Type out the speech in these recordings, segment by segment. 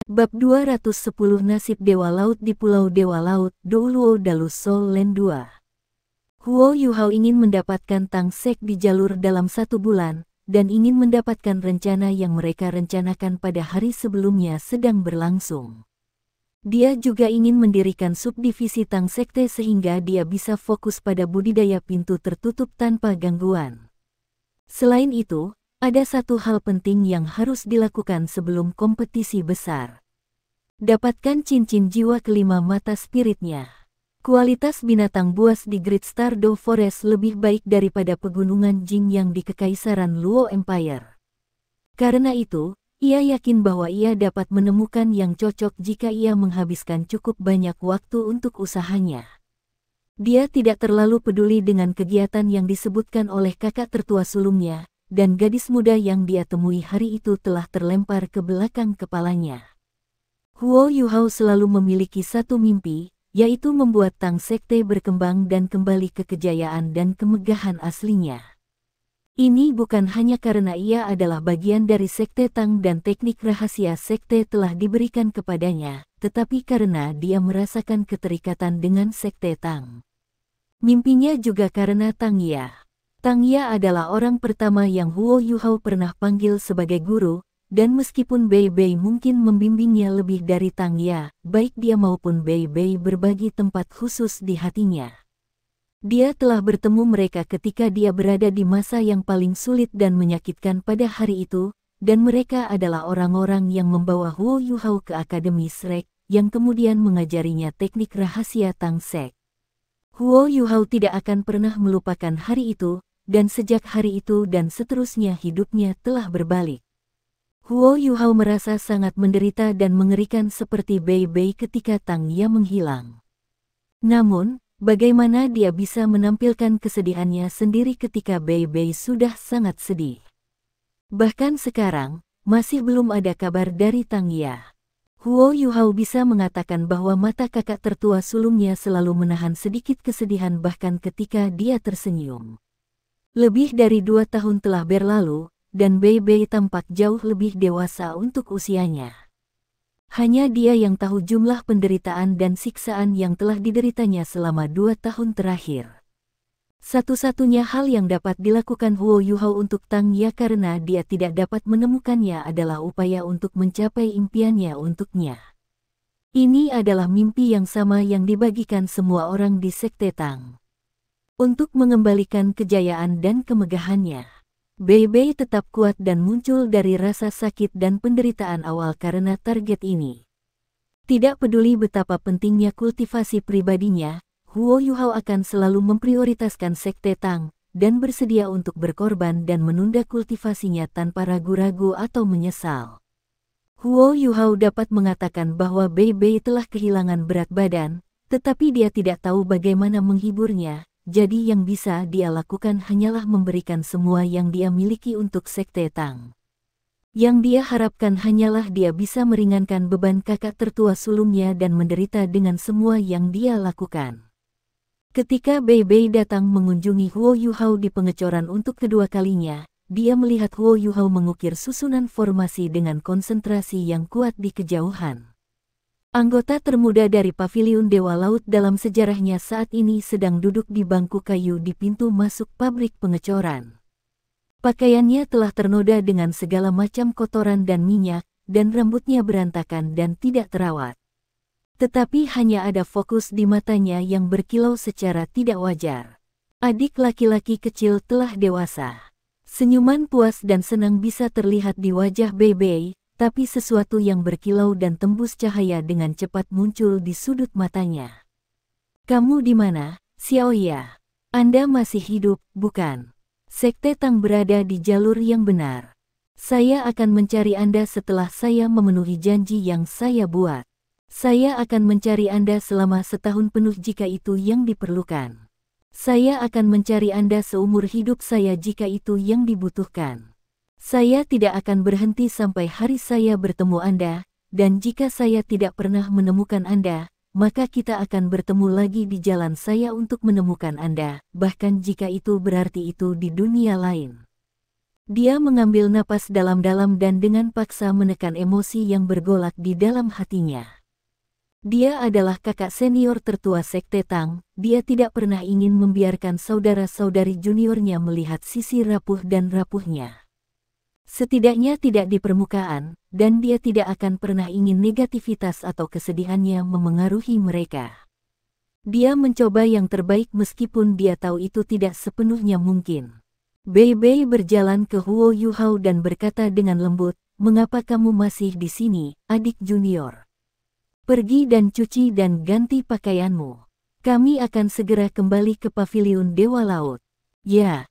Bab 210 Nasib Dewa Laut di Pulau Dewa Laut, Douluo Dalus Soul Land 2. Huo Yuhao ingin mendapatkan Tang Sek di jalur dalam 1 bulan, dan ingin mendapatkan rencana yang mereka rencanakan pada hari sebelumnya sedang berlangsung. Dia juga ingin mendirikan subdivisi Tang Sekte sehingga dia bisa fokus pada budidaya pintu tertutup tanpa gangguan. Selain itu, ada satu hal penting yang harus dilakukan sebelum kompetisi besar. Dapatkan cincin jiwa kelima mata spiritnya. Kualitas binatang buas di Great Stardew Forest lebih baik daripada pegunungan Jing yang di Kekaisaran Luo Empire. Karena itu, ia yakin bahwa ia dapat menemukan yang cocok jika ia menghabiskan cukup banyak waktu untuk usahanya. Dia tidak terlalu peduli dengan kegiatan yang disebutkan oleh kakak tertua sulungnya, dan gadis muda yang dia temui hari itu telah terlempar ke belakang kepalanya. Huo Yuhao selalu memiliki satu mimpi, yaitu membuat Tang Sekte berkembang dan kembali ke kejayaan dan kemegahan aslinya. Ini bukan hanya karena ia adalah bagian dari Sekte Tang dan teknik rahasia Sekte telah diberikan kepadanya, tetapi karena dia merasakan keterikatan dengan Sekte Tang. Mimpinya juga karena Tang Ya. Tang Ya adalah orang pertama yang Huo Yuhao pernah panggil sebagai guru, dan meskipun Bei Bei mungkin membimbingnya lebih dari Tang Ya, baik dia maupun Bei Bei berbagi tempat khusus di hatinya. Dia telah bertemu mereka ketika dia berada di masa yang paling sulit dan menyakitkan pada hari itu, dan mereka adalah orang-orang yang membawa Huo Yuhao ke Akademi Shrek, yang kemudian mengajarinya teknik rahasia Tang Sek. Huo Yuhao tidak akan pernah melupakan hari itu, dan sejak hari itu dan seterusnya hidupnya telah berbalik. Huo Yuhao merasa sangat menderita dan mengerikan seperti Bei Bei ketika Tang Ya menghilang. Namun, bagaimana dia bisa menampilkan kesedihannya sendiri ketika Bei Bei sudah sangat sedih? Bahkan sekarang, masih belum ada kabar dari Tang Ya. Huo Yuhao bisa mengatakan bahwa mata kakak tertua sulungnya selalu menahan sedikit kesedihan bahkan ketika dia tersenyum. Lebih dari 2 tahun telah berlalu, dan Bei Bei tampak jauh lebih dewasa untuk usianya. Hanya dia yang tahu jumlah penderitaan dan siksaan yang telah dideritanya selama 2 tahun terakhir. Satu-satunya hal yang dapat dilakukan Huo Yuhao untuk Tang Ya karena dia tidak dapat menemukannya adalah upaya untuk mencapai impiannya untuknya. Ini adalah mimpi yang sama yang dibagikan semua orang di Sekte Tang. Untuk mengembalikan kejayaan dan kemegahannya, Bei Bei tetap kuat dan muncul dari rasa sakit dan penderitaan awal karena target ini. Tidak peduli betapa pentingnya kultivasi pribadinya, Huo Yuhao akan selalu memprioritaskan Sekte Tang, dan bersedia untuk berkorban dan menunda kultivasinya tanpa ragu-ragu atau menyesal. Huo Yuhao dapat mengatakan bahwa Bei Bei telah kehilangan berat badan, tetapi dia tidak tahu bagaimana menghiburnya. Jadi yang bisa dia lakukan hanyalah memberikan semua yang dia miliki untuk Sekte Tang. Yang dia harapkan hanyalah dia bisa meringankan beban kakak tertua sulungnya dan menderita dengan semua yang dia lakukan. Ketika Bei Bei datang mengunjungi Huo Yuhao di pengecoran untuk kedua kalinya, dia melihat Huo Yuhao mengukir susunan formasi dengan konsentrasi yang kuat di kejauhan. Anggota termuda dari Paviliun Dewa Laut dalam sejarahnya saat ini sedang duduk di bangku kayu di pintu masuk pabrik pengecoran. Pakaiannya telah ternoda dengan segala macam kotoran dan minyak, dan rambutnya berantakan dan tidak terawat. Tetapi hanya ada fokus di matanya yang berkilau secara tidak wajar. Adik laki-laki kecil telah dewasa. Senyuman puas dan senang bisa terlihat di wajah Bei Bei, tapi sesuatu yang berkilau dan tembus cahaya dengan cepat muncul di sudut matanya. "Kamu di mana, Xiao Ya? Anda masih hidup, bukan? Sekte Tang berada di jalur yang benar. Saya akan mencari Anda setelah saya memenuhi janji yang saya buat. Saya akan mencari Anda selama setahun penuh jika itu yang diperlukan. Saya akan mencari Anda seumur hidup saya jika itu yang dibutuhkan. Saya tidak akan berhenti sampai hari saya bertemu Anda, dan jika saya tidak pernah menemukan Anda, maka kita akan bertemu lagi di jalan saya untuk menemukan Anda, bahkan jika itu berarti itu di dunia lain." Dia mengambil napas dalam-dalam dan dengan paksa menekan emosi yang bergolak di dalam hatinya. Dia adalah kakak senior tertua Sekte Tang, dia tidak pernah ingin membiarkan saudara-saudari juniornya melihat sisi rapuh dan rapuhnya. Setidaknya tidak di permukaan, dan dia tidak akan pernah ingin negativitas atau kesedihannya memengaruhi mereka. Dia mencoba yang terbaik meskipun dia tahu itu tidak sepenuhnya mungkin. Bei Bei berjalan ke Huo Yuhao dan berkata dengan lembut, "Mengapa kamu masih di sini, adik junior? Pergi dan cuci dan ganti pakaianmu. Kami akan segera kembali ke paviliun Dewa Laut." Ya,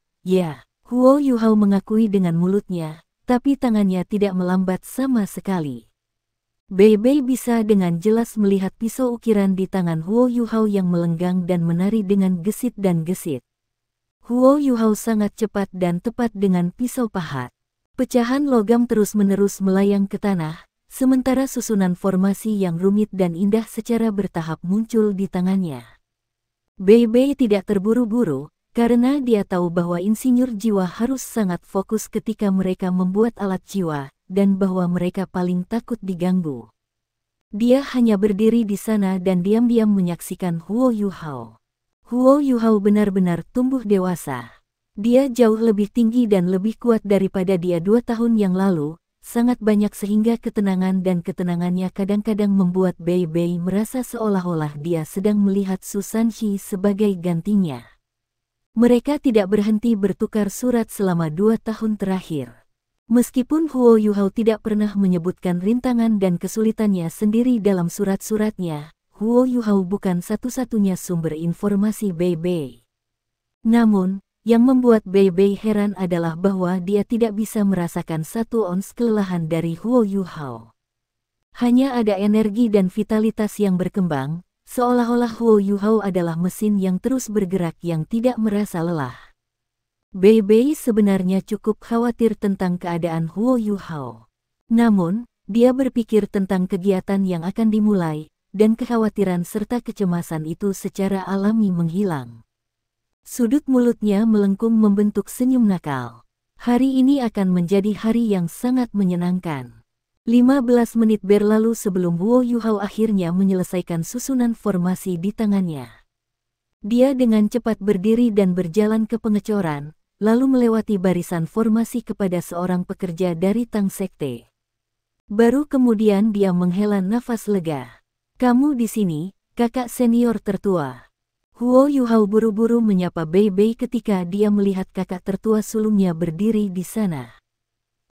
Huo Yuhao mengakui dengan mulutnya, tapi tangannya tidak melambat sama sekali. Bei Bei bisa dengan jelas melihat pisau ukiran di tangan Huo Yuhao yang melenggang dan menari dengan gesit dan gesit. Huo Yuhao sangat cepat dan tepat dengan pisau pahat. Pecahan logam terus-menerus melayang ke tanah, sementara susunan formasi yang rumit dan indah secara bertahap muncul di tangannya. Bei Bei tidak terburu-buru, karena dia tahu bahwa insinyur jiwa harus sangat fokus ketika mereka membuat alat jiwa, dan bahwa mereka paling takut diganggu. Dia hanya berdiri di sana dan diam-diam menyaksikan Huo Yuhao. Huo Yuhao benar-benar tumbuh dewasa. Dia jauh lebih tinggi dan lebih kuat daripada dia 2 tahun yang lalu, sangat banyak sehingga ketenangan dan ketenangannya kadang-kadang membuat Bei Bei merasa seolah-olah dia sedang melihat Su Sanxi sebagai gantinya. Mereka tidak berhenti bertukar surat selama 2 tahun terakhir. Meskipun Huo Yuhao tidak pernah menyebutkan rintangan dan kesulitannya sendiri dalam surat-suratnya, Huo Yuhao bukan satu-satunya sumber informasi Bei Bei. Namun, yang membuat Bei Bei heran adalah bahwa dia tidak bisa merasakan 1 ons kelelahan dari Huo Yuhao. Hanya ada energi dan vitalitas yang berkembang, seolah-olah Huo Yuhao adalah mesin yang terus bergerak yang tidak merasa lelah. Bei Bei sebenarnya cukup khawatir tentang keadaan Huo Yuhao. Namun, dia berpikir tentang kegiatan yang akan dimulai, dan kekhawatiran serta kecemasan itu secara alami menghilang. Sudut mulutnya melengkung membentuk senyum nakal. Hari ini akan menjadi hari yang sangat menyenangkan. 15 menit berlalu sebelum Huo Yuhao akhirnya menyelesaikan susunan formasi di tangannya. Dia dengan cepat berdiri dan berjalan ke pengecoran, lalu melewati barisan formasi kepada seorang pekerja dari Tang Sekte. Baru kemudian dia menghela nafas lega. "Kamu di sini, kakak senior tertua." Huo Yuhao buru-buru menyapa Bei Bei ketika dia melihat kakak tertua sulungnya berdiri di sana.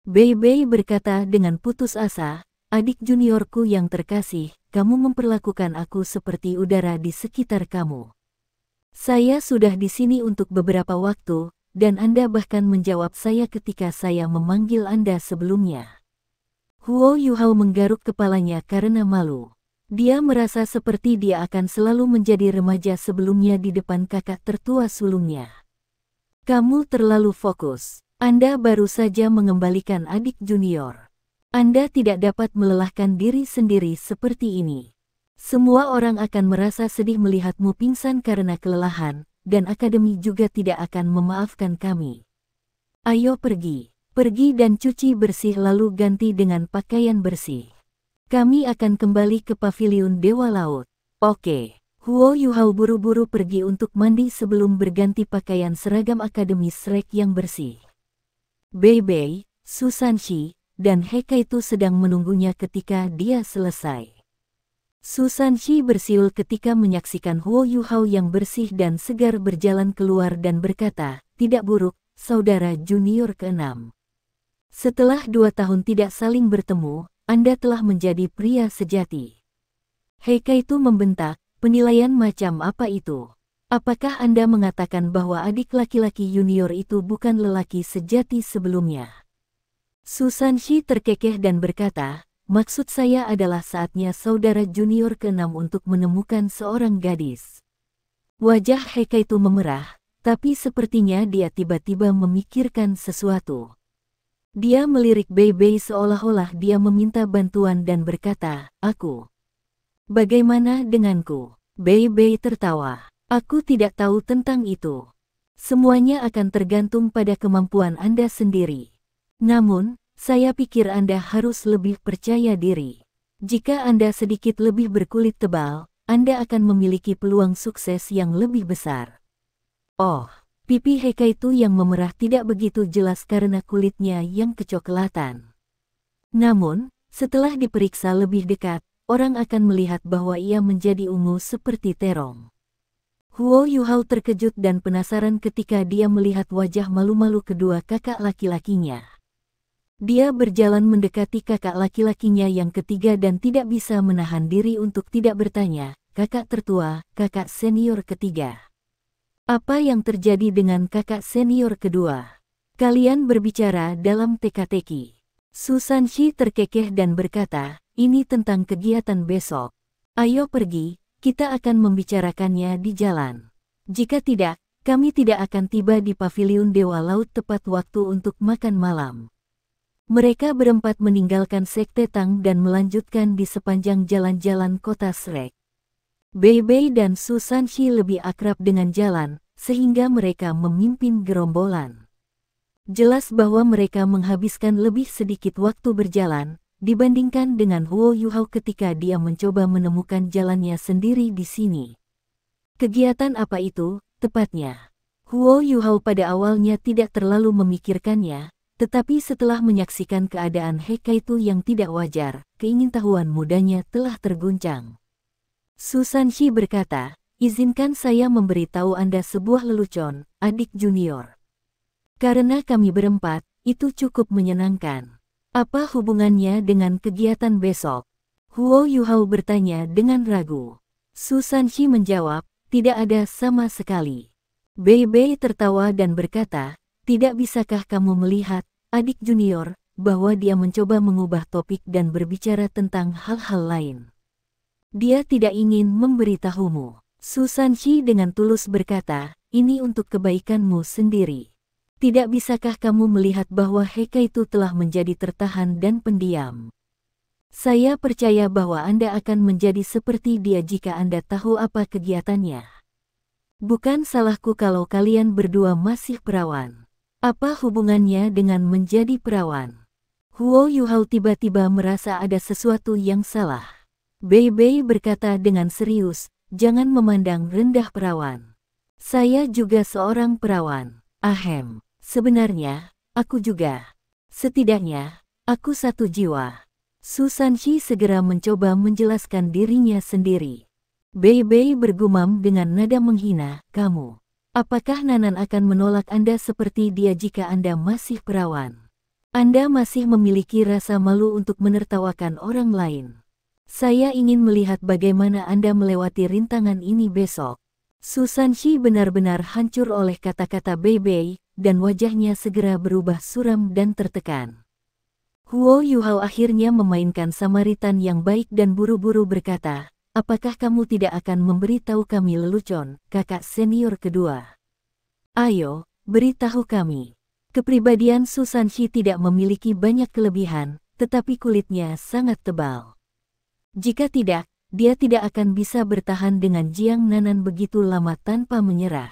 Bei Bei berkata dengan putus asa, "Adik juniorku yang terkasih, kamu memperlakukan aku seperti udara di sekitar kamu. Saya sudah di sini untuk beberapa waktu, dan Anda bahkan menjawab saya ketika saya memanggil Anda sebelumnya." Huo Yuhao menggaruk kepalanya karena malu. Dia merasa seperti dia akan selalu menjadi remaja sebelumnya di depan kakak tertua sulungnya. "Kamu terlalu fokus. Anda baru saja mengembalikan adik junior. Anda tidak dapat melelahkan diri sendiri seperti ini. Semua orang akan merasa sedih melihatmu pingsan karena kelelahan, dan akademi juga tidak akan memaafkan kami. Ayo pergi dan cuci bersih lalu ganti dengan pakaian bersih. Kami akan kembali ke paviliun Dewa Laut." "Oke." Huo Yuhao buru-buru pergi untuk mandi sebelum berganti pakaian seragam akademi Shrek yang bersih. Bei Bei, Su Sanxi, dan He Kaitu sedang menunggunya ketika dia selesai. Su Sanxi bersiul ketika menyaksikan Huo Yuhao yang bersih dan segar berjalan keluar dan berkata, "Tidak buruk, saudara junior ke-6. Setelah 2 tahun tidak saling bertemu, Anda telah menjadi pria sejati." He Kaitu membentak, "Penilaian macam apa itu? Apakah Anda mengatakan bahwa adik laki-laki junior itu bukan lelaki sejati sebelumnya?" Su Sanxi terkekeh dan berkata, "Maksud saya adalah saatnya saudara junior ke-6 untuk menemukan seorang gadis." Wajah He Kaitu memerah, tapi sepertinya dia tiba-tiba memikirkan sesuatu. Dia melirik Bei Bei seolah-olah dia meminta bantuan dan berkata, "Aku. Bagaimana denganku?" Bei Bei tertawa. "Aku tidak tahu tentang itu. Semuanya akan tergantung pada kemampuan Anda sendiri. Namun, saya pikir Anda harus lebih percaya diri. Jika Anda sedikit lebih berkulit tebal, Anda akan memiliki peluang sukses yang lebih besar. Oh, pipi Hekaitu yang memerah tidak begitu jelas karena kulitnya yang kecoklatan. Namun, setelah diperiksa lebih dekat, orang akan melihat bahwa ia menjadi ungu seperti terong. Huo Yuhao terkejut dan penasaran ketika dia melihat wajah malu-malu kedua kakak laki-lakinya. Dia berjalan mendekati kakak laki-lakinya yang ketiga dan tidak bisa menahan diri untuk tidak bertanya, kakak tertua, kakak senior ketiga. Apa yang terjadi dengan kakak senior kedua? Kalian berbicara dalam teka-teki. Su Sanshi terkekeh dan berkata, ini tentang kegiatan besok. Ayo pergi, kita akan membicarakannya di jalan. Jika tidak, kami tidak akan tiba di paviliun Dewa Laut tepat waktu untuk makan malam. Mereka berempat meninggalkan Sekte Tang dan melanjutkan di sepanjang jalan-jalan kota Shrek. Bei Bei dan Su Sanshi lebih akrab dengan jalan, sehingga mereka memimpin gerombolan. Jelas bahwa mereka menghabiskan lebih sedikit waktu berjalan, dibandingkan dengan Huo Yuhao ketika dia mencoba menemukan jalannya sendiri di sini. Kegiatan apa itu, tepatnya? Huo Yuhao pada awalnya tidak terlalu memikirkannya, tetapi setelah menyaksikan keadaan Hekaitu yang tidak wajar, keingintahuan mudanya telah terguncang. Su Sanshi berkata, izinkan saya memberitahu Anda sebuah lelucon, adik junior. Karena kami berempat, itu cukup menyenangkan. Apa hubungannya dengan kegiatan besok? Huo Yuhao bertanya dengan ragu. Su Sanshi menjawab, tidak ada sama sekali. Bei Bei tertawa dan berkata, tidak bisakah kamu melihat, adik junior, bahwa dia mencoba mengubah topik dan berbicara tentang hal-hal lain. Dia tidak ingin memberitahumu. Su Sanshi dengan tulus berkata, ini untuk kebaikanmu sendiri. Tidak bisakah kamu melihat bahwa Hekaitu telah menjadi tertahan dan pendiam? Saya percaya bahwa Anda akan menjadi seperti dia jika Anda tahu apa kegiatannya. Bukan salahku kalau kalian berdua masih perawan. Apa hubungannya dengan menjadi perawan? Huo Yuhao tiba-tiba merasa ada sesuatu yang salah. Bei Bei berkata dengan serius, jangan memandang rendah perawan. Saya juga seorang perawan. Ahem. Sebenarnya, aku juga. Setidaknya, aku satu jiwa. Su Sanshi segera mencoba menjelaskan dirinya sendiri. Bei Bei bergumam dengan nada menghina, kamu. Apakah Nanan akan menolak Anda seperti dia jika Anda masih perawan? Anda masih memiliki rasa malu untuk menertawakan orang lain. Saya ingin melihat bagaimana Anda melewati rintangan ini besok. Su Sanshi benar-benar hancur oleh kata-kata Bei Bei, dan wajahnya segera berubah suram dan tertekan. Huo Yuhao akhirnya memainkan Samaritan yang baik dan buru-buru berkata, apakah kamu tidak akan memberitahu kami lelucon, kakak senior kedua? Ayo, beritahu kami. Kepribadian Su Sanshi tidak memiliki banyak kelebihan, tetapi kulitnya sangat tebal. Jika tidak, dia tidak akan bisa bertahan dengan Jiang Nanan begitu lama tanpa menyerah.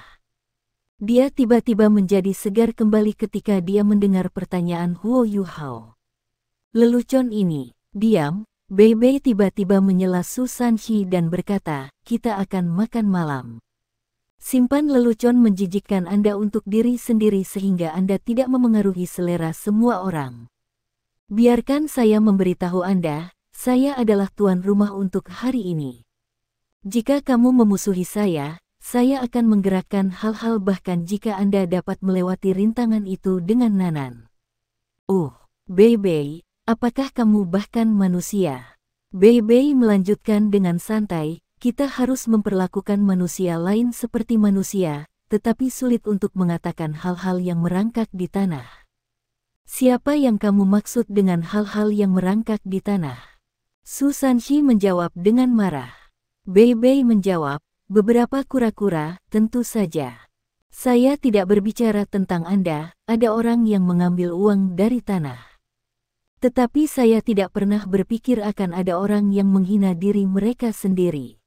Dia tiba-tiba menjadi segar kembali ketika dia mendengar pertanyaan Huo Yuhao. Lelucon ini, diam, Bei Bei tiba-tiba menyela Su Sanshi dan berkata, kita akan makan malam. Simpan lelucon menjijikkan Anda untuk diri sendiri sehingga Anda tidak memengaruhi selera semua orang. Biarkan saya memberitahu Anda, saya adalah tuan rumah untuk hari ini. Jika kamu memusuhi saya akan menggerakkan hal-hal bahkan jika Anda dapat melewati rintangan itu dengan Nanan. Bei Bei, apakah kamu bahkan manusia? Bei Bei melanjutkan dengan santai, kita harus memperlakukan manusia lain seperti manusia, tetapi sulit untuk mengatakan hal-hal yang merangkak di tanah. Siapa yang kamu maksud dengan hal-hal yang merangkak di tanah? Su Sanshi menjawab dengan marah. Bei Bei menjawab, beberapa kura-kura, tentu saja. Saya tidak berbicara tentang Anda, ada orang yang mengambil uang dari tanah. Tetapi saya tidak pernah berpikir akan ada orang yang menghina diri mereka sendiri.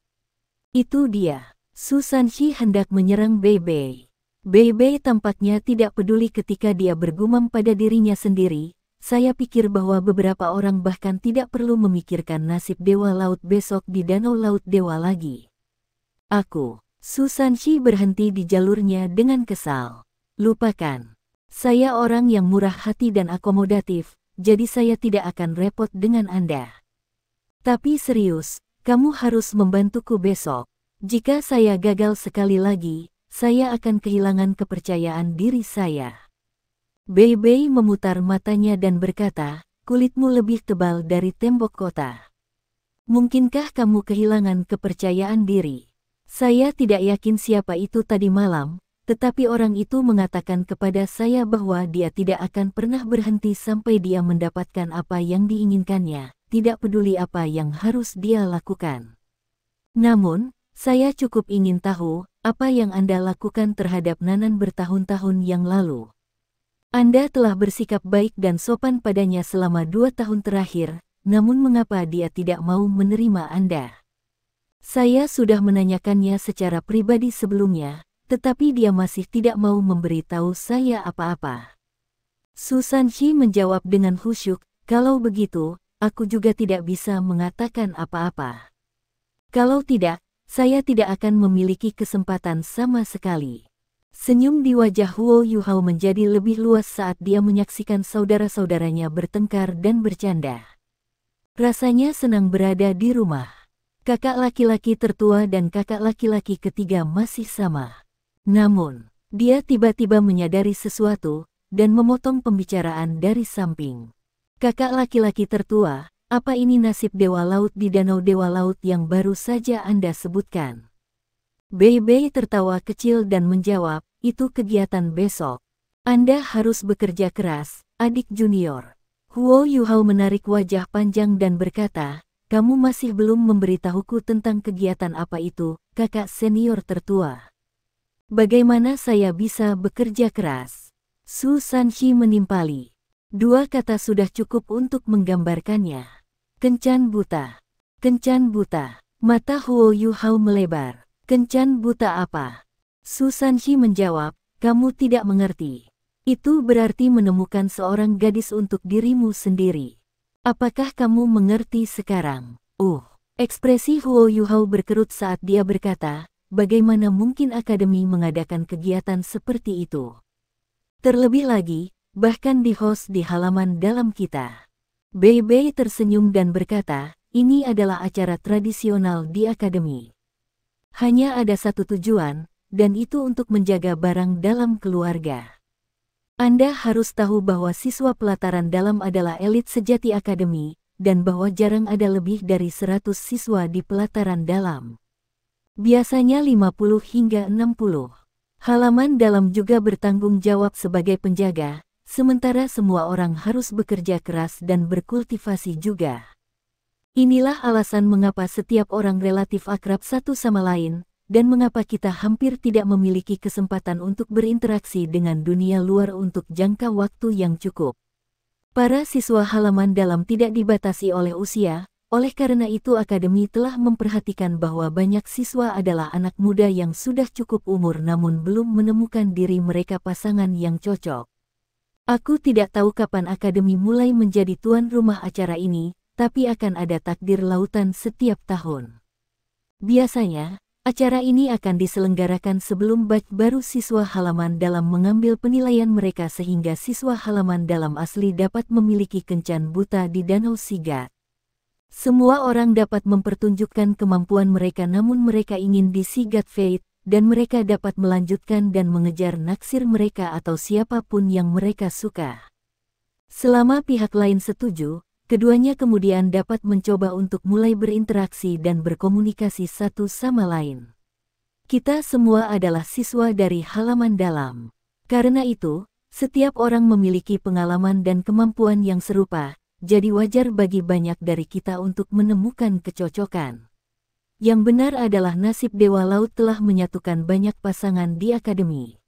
Itu dia. Su Sanshi hendak menyerang Bei Bei. Bei Bei tampaknya tidak peduli ketika dia bergumam pada dirinya sendiri. Saya pikir bahwa beberapa orang bahkan tidak perlu memikirkan nasib Dewa Laut besok di Danau Laut Dewa lagi. Aku, Su Sanxi berhenti di jalurnya dengan kesal. Lupakan. Saya orang yang murah hati dan akomodatif, jadi saya tidak akan repot dengan Anda. Tapi serius, kamu harus membantuku besok. Jika saya gagal sekali lagi, saya akan kehilangan kepercayaan diri saya. Bei Bei memutar matanya dan berkata, kulitmu lebih tebal dari tembok kota. Mungkinkah kamu kehilangan kepercayaan diri? Saya tidak yakin siapa itu tadi malam, tetapi orang itu mengatakan kepada saya bahwa dia tidak akan pernah berhenti sampai dia mendapatkan apa yang diinginkannya, tidak peduli apa yang harus dia lakukan. Namun, saya cukup ingin tahu, apa yang Anda lakukan terhadap Nanan bertahun-tahun yang lalu. Anda telah bersikap baik dan sopan padanya selama 2 tahun terakhir, namun mengapa dia tidak mau menerima Anda? Saya sudah menanyakannya secara pribadi sebelumnya, tetapi dia masih tidak mau memberitahu saya apa-apa. Su Sanxi menjawab dengan khusyuk, kalau begitu, aku juga tidak bisa mengatakan apa-apa. Kalau tidak, saya tidak akan memiliki kesempatan sama sekali. Senyum di wajah Huo Yuhao menjadi lebih luas saat dia menyaksikan saudara-saudaranya bertengkar dan bercanda. Rasanya senang berada di rumah. Kakak laki-laki tertua dan kakak laki-laki ketiga masih sama. Namun, dia tiba-tiba menyadari sesuatu, dan memotong pembicaraan dari samping. Kakak laki-laki tertua, apa ini nasib Dewa Laut di Danau Dewa Laut yang baru saja Anda sebutkan? Bei Bei tertawa kecil dan menjawab, itu kegiatan besok. Anda harus bekerja keras, adik junior. Huo Yuhao menarik wajah panjang dan berkata, kamu masih belum memberitahuku tentang kegiatan apa itu, kakak senior tertua. Bagaimana saya bisa bekerja keras? Su Sanxi menimpali. 2 kata sudah cukup untuk menggambarkannya. Kencan buta. Kencan buta. Mata Huo Yuhao melebar. Kencan buta apa? Su Sanxi menjawab, kamu tidak mengerti. Itu berarti menemukan seorang gadis untuk dirimu sendiri. Apakah kamu mengerti sekarang? Ekspresi Huo Yuhao berkerut saat dia berkata, bagaimana mungkin akademi mengadakan kegiatan seperti itu? Terlebih lagi, bahkan di-host di halaman dalam kita. Bei Bei tersenyum dan berkata, ini adalah acara tradisional di akademi. Hanya ada satu tujuan, dan itu untuk menjaga barang dalam keluarga. Anda harus tahu bahwa siswa pelataran dalam adalah elit sejati akademi, dan bahwa jarang ada lebih dari 100 siswa di pelataran dalam. Biasanya 50 hingga 60. Halaman dalam juga bertanggung jawab sebagai penjaga, sementara semua orang harus bekerja keras dan berkultivasi juga. Inilah alasan mengapa setiap orang relatif akrab satu sama lain, dan mengapa kita hampir tidak memiliki kesempatan untuk berinteraksi dengan dunia luar untuk jangka waktu yang cukup. Para siswa halaman dalam tidak dibatasi oleh usia, oleh karena itu akademi telah memperhatikan bahwa banyak siswa adalah anak muda yang sudah cukup umur namun belum menemukan diri mereka pasangan yang cocok. Aku tidak tahu kapan akademi mulai menjadi tuan rumah acara ini, tapi akan ada takdir lautan setiap tahun. Biasanya, acara ini akan diselenggarakan sebelum batch baru siswa halaman dalam mengambil penilaian mereka sehingga siswa halaman dalam asli dapat memiliki kencan buta di Danau Sigat. Semua orang dapat mempertunjukkan kemampuan mereka namun mereka ingin di Sigat Fate, dan mereka dapat melanjutkan dan mengejar naksir mereka atau siapapun yang mereka suka. Selama pihak lain setuju, keduanya kemudian dapat mencoba untuk mulai berinteraksi dan berkomunikasi satu sama lain. Kita semua adalah siswa dari halaman dalam. Karena itu, setiap orang memiliki pengalaman dan kemampuan yang serupa, jadi wajar bagi banyak dari kita untuk menemukan kecocokan. Yang benar adalah nasib Dewa Laut telah menyatukan banyak pasangan di akademi.